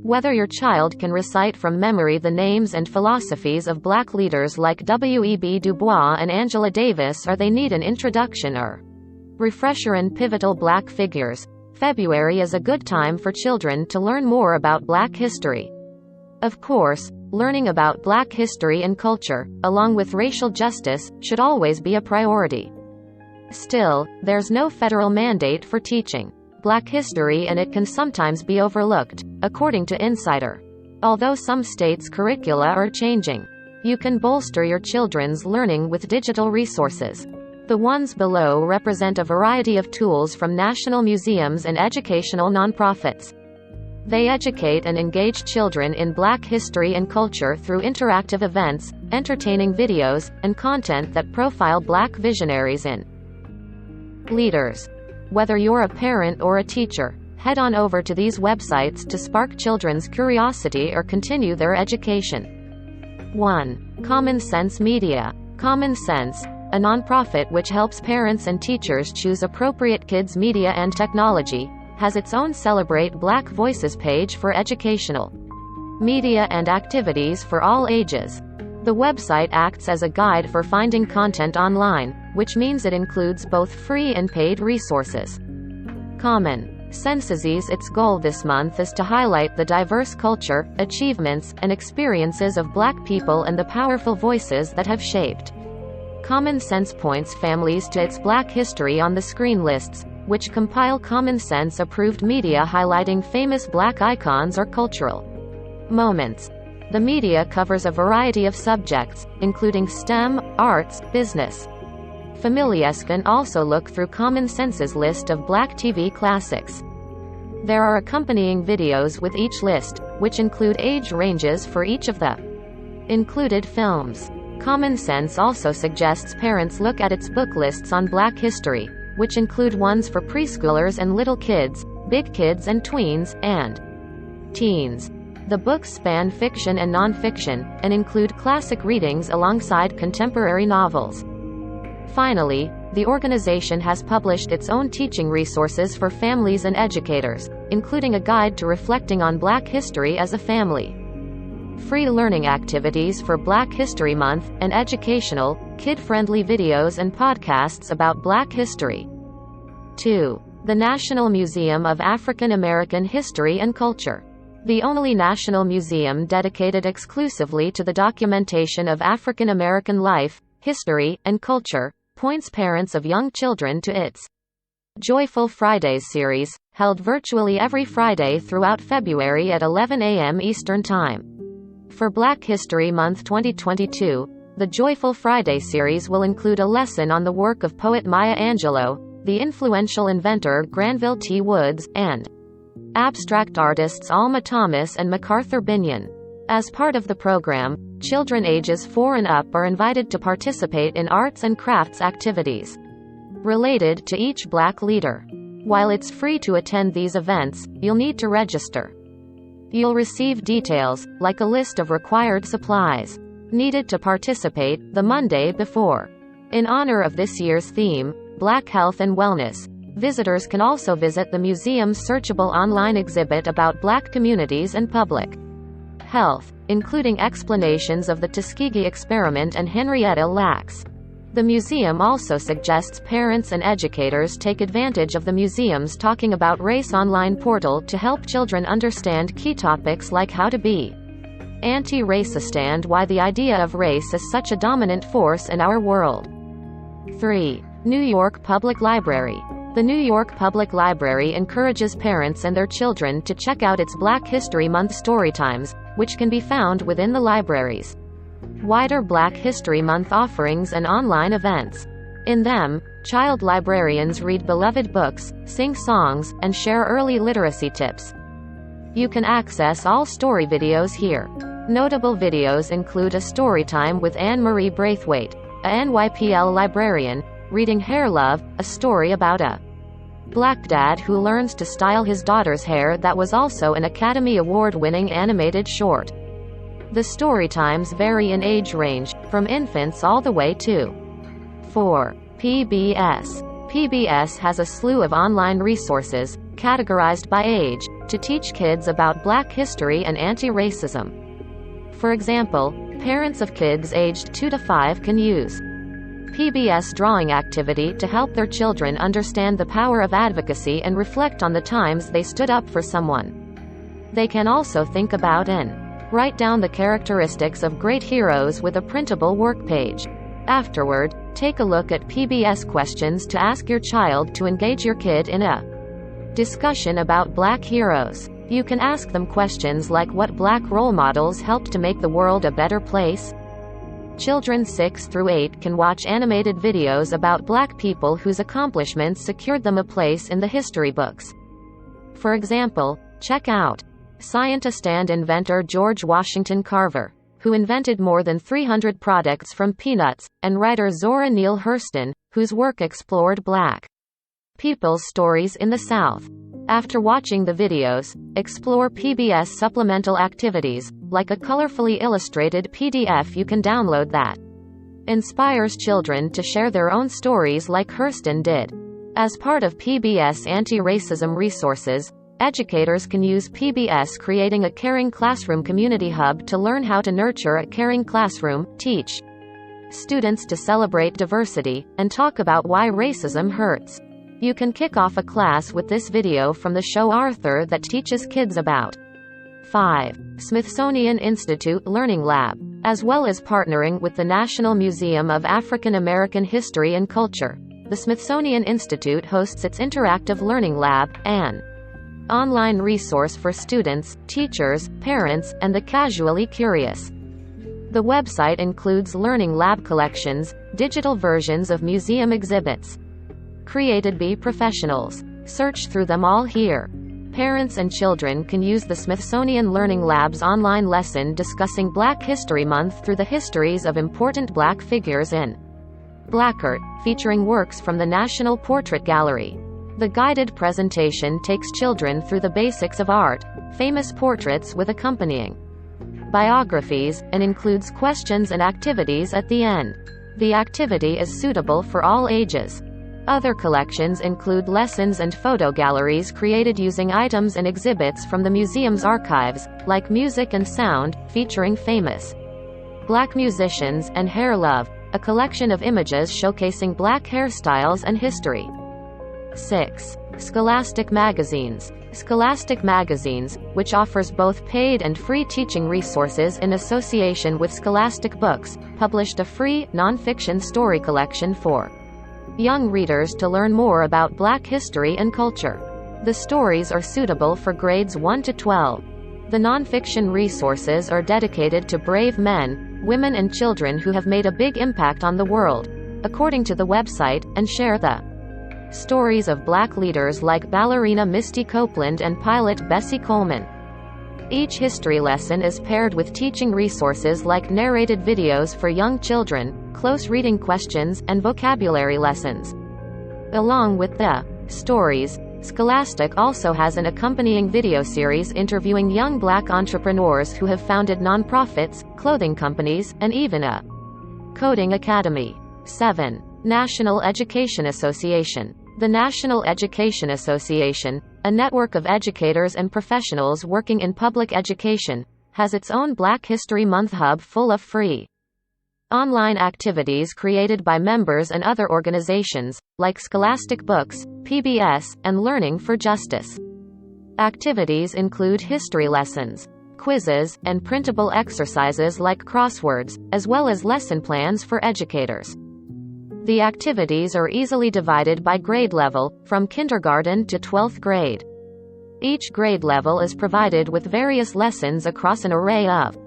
Whether your child can recite from memory the names and philosophies of Black leaders like W.E.B. Du Bois and Angela Davis, or they need an introduction or refresher in pivotal Black figures, February is a good time for children to learn more about Black history. Of course, learning about Black history and culture, along with racial justice, should always be a priority. Still, there's no federal mandate for teaching Black history, and it can sometimes be overlooked, according to Insider. Although some states' curricula are changing, you can bolster your children's learning with digital resources. The ones below represent a variety of tools from national museums and educational nonprofits. They educate and engage children in Black history and culture through interactive events, entertaining videos, and content that profile Black visionaries and leaders. Whether you're a parent or a teacher, head on over to these websites to spark children's curiosity or continue their education. 1. Common Sense Media. Common Sense, a nonprofit which helps parents and teachers choose appropriate kids' media and technology, has its own Celebrate Black Voices page for educational media and activities for all ages. The website acts as a guide for finding content online, which means it includes both free and paid resources. Common Sense's its goal this month is to highlight the diverse culture, achievements, and experiences of Black people and the powerful voices that have shaped Common Sense points families to its Black history on the screen lists, which compile Common Sense approved media highlighting famous Black icons or cultural moments. The media covers a variety of subjects, including STEM, arts, business. Families can also look through Common Sense's list of Black TV classics. There are accompanying videos with each list, which include age ranges for each of the included films. Common Sense also suggests parents look at its book lists on Black history, which include ones for preschoolers and little kids, big kids and tweens, and teens. The books span fiction and nonfiction, and include classic readings alongside contemporary novels. Finally, the organization has published its own teaching resources for families and educators, including a guide to reflecting on Black history as a family, free learning activities for Black History Month, and educational, kid-friendly videos and podcasts about Black history. 2. The National Museum of African American History and Culture. The only national museum dedicated exclusively to the documentation of African American life, history, and culture, points parents of young children to its Joyful Fridays series, held virtually every Friday throughout February at 11 a.m. Eastern Time. For Black History Month 2022, the Joyful Friday series will include a lesson on the work of poet Maya Angelou, the influential inventor Granville T. Woods, and abstract artists Alma Thomas and MacArthur Binion. As part of the program, children ages 4 and up are invited to participate in arts and crafts activities related to each Black leader. While it's free to attend these events, you'll need to register. You'll receive details, like a list of required supplies needed to participate, the Monday before. In honor of this year's theme, Black Health and Wellness, visitors can also visit the museum's searchable online exhibit about Black communities and public health, including explanations of the Tuskegee experiment and Henrietta Lacks. The museum also suggests parents and educators take advantage of the museum's Talking About Race online portal to help children understand key topics like how to be anti-racist and why the idea of race is such a dominant force in our world. 3. New York Public Library. The New York Public Library encourages parents and their children to check out its Black History Month storytimes, which can be found within the library's wider Black History Month offerings and online events. In them, child librarians read beloved books, sing songs, and share early literacy tips. You can access all story videos here. Notable videos include a storytime with Anne-Marie Braithwaite, a NYPL librarian, reading Hair Love, a story about a Black dad who learns to style his daughter's hair that was also an Academy Award-winning animated short. The story times vary in age range, from infants all the way to 4. PBS. PBS has a slew of online resources, categorized by age, to teach kids about Black history and anti-racism. For example, parents of kids aged 2 to 5 can use PBS drawing activity to help their children understand the power of advocacy and reflect on the times they stood up for someone. They can also think about and write down the characteristics of great heroes with a printable work page. Afterward, take a look at PBS questions to ask your child to engage your kid in a discussion about Black heroes. You can ask them questions like what Black role models helped to make the world a better place. Children 6 through 8 can watch animated videos about Black people whose accomplishments secured them a place in the history books. For example, check out scientist and inventor George Washington Carver, who invented more than 300 products from peanuts, and writer Zora Neale Hurston, whose work explored Black people's stories in the South. After watching the videos, explore PBS supplemental activities, like a colorfully illustrated PDF you can download that inspires children to share their own stories like Hurston did. As part of PBS anti-racism resources, educators can use PBS Creating a Caring Classroom Community Hub to learn how to nurture a caring classroom, teach students to celebrate diversity, and talk about why racism hurts. You can kick off a class with this video from the show Arthur that teaches kids about 5. Smithsonian Institute Learning Lab. As well as partnering with the National Museum of African American History and Culture, the Smithsonian Institute hosts its Interactive Learning Lab, an online resource for students, teachers, parents, and the casually curious. The website includes learning lab collections, digital versions of museum exhibits, created by professionals. Search through them all here. Parents and children can use the Smithsonian Learning Lab's online lesson discussing Black History Month through the histories of important Black figures in Black art, featuring works from the National Portrait Gallery. The guided presentation takes children through the basics of art, famous portraits with accompanying biographies, and includes questions and activities at the end. The activity is suitable for all ages. Other collections include lessons and photo galleries created using items and exhibits from the museum's archives, like Music and Sound, featuring famous Black musicians, and Hair Love, a collection of images showcasing Black hairstyles and history. 6. Scholastic Magazines. Scholastic Magazines, which offers both paid and free teaching resources in association with Scholastic Books, published a free, non-fiction story collection for young readers to learn more about Black history and culture. The stories are suitable for grades 1 to 12. The nonfiction resources are dedicated to brave men, women and children who have made a big impact on the world, according to the website, and share the stories of Black leaders like ballerina Misty Copeland and pilot Bessie Coleman. Each history lesson is paired with teaching resources like narrated videos for young children, close reading questions, and vocabulary lessons. Along with the stories, Scholastic also has an accompanying video series interviewing young Black entrepreneurs who have founded nonprofits, clothing companies, and even a coding academy. 7. National Education Association. The National Education Association, a network of educators and professionals working in public education, has its own Black History Month hub full of free online activities created by members and other organizations, like Scholastic Books, PBS, and Learning for Justice. Activities include history lessons, quizzes, and printable exercises like crosswords, as well as lesson plans for educators. The activities are easily divided by grade level, from kindergarten to 12th grade. Each grade level is provided with various lessons across an array of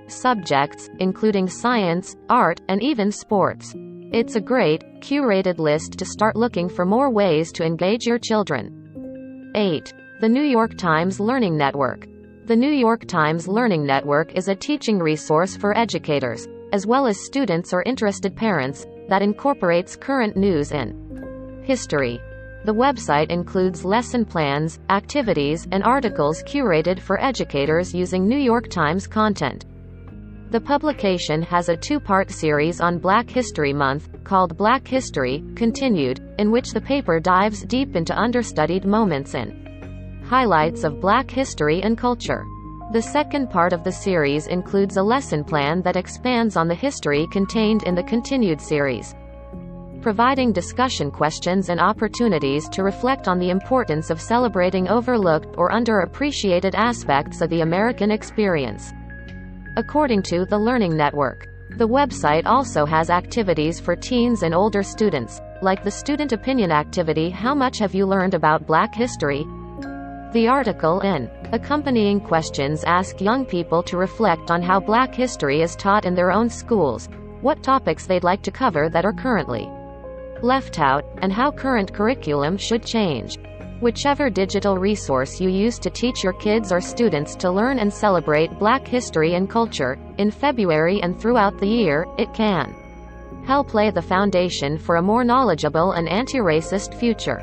subjects, including science, art, and even sports. It's a great, curated list to start looking for more ways to engage your children. 8. The New York Times Learning Network. The New York Times Learning Network is a teaching resource for educators, as well as students or interested parents, that incorporates current news and history. The website includes lesson plans, activities, and articles curated for educators using New York Times content. The publication has a 2-part series on Black History Month, called Black History, Continued, in which the paper dives deep into understudied moments and highlights of Black history and culture. The second part of the series includes a lesson plan that expands on the history contained in the continued series, providing discussion questions and opportunities to reflect on the importance of celebrating overlooked or underappreciated aspects of the American experience. According to the Learning Network, the website also has activities for teens and older students, like the student opinion activity "How much have you learned about Black history?" The article and accompanying questions ask young people to reflect on how Black history is taught in their own schools, what topics they'd like to cover that are currently left out, and how current curriculum should change. Whichever digital resource you use to teach your kids or students to learn and celebrate Black history and culture, in February and throughout the year, it can help lay the foundation for a more knowledgeable and anti-racist future.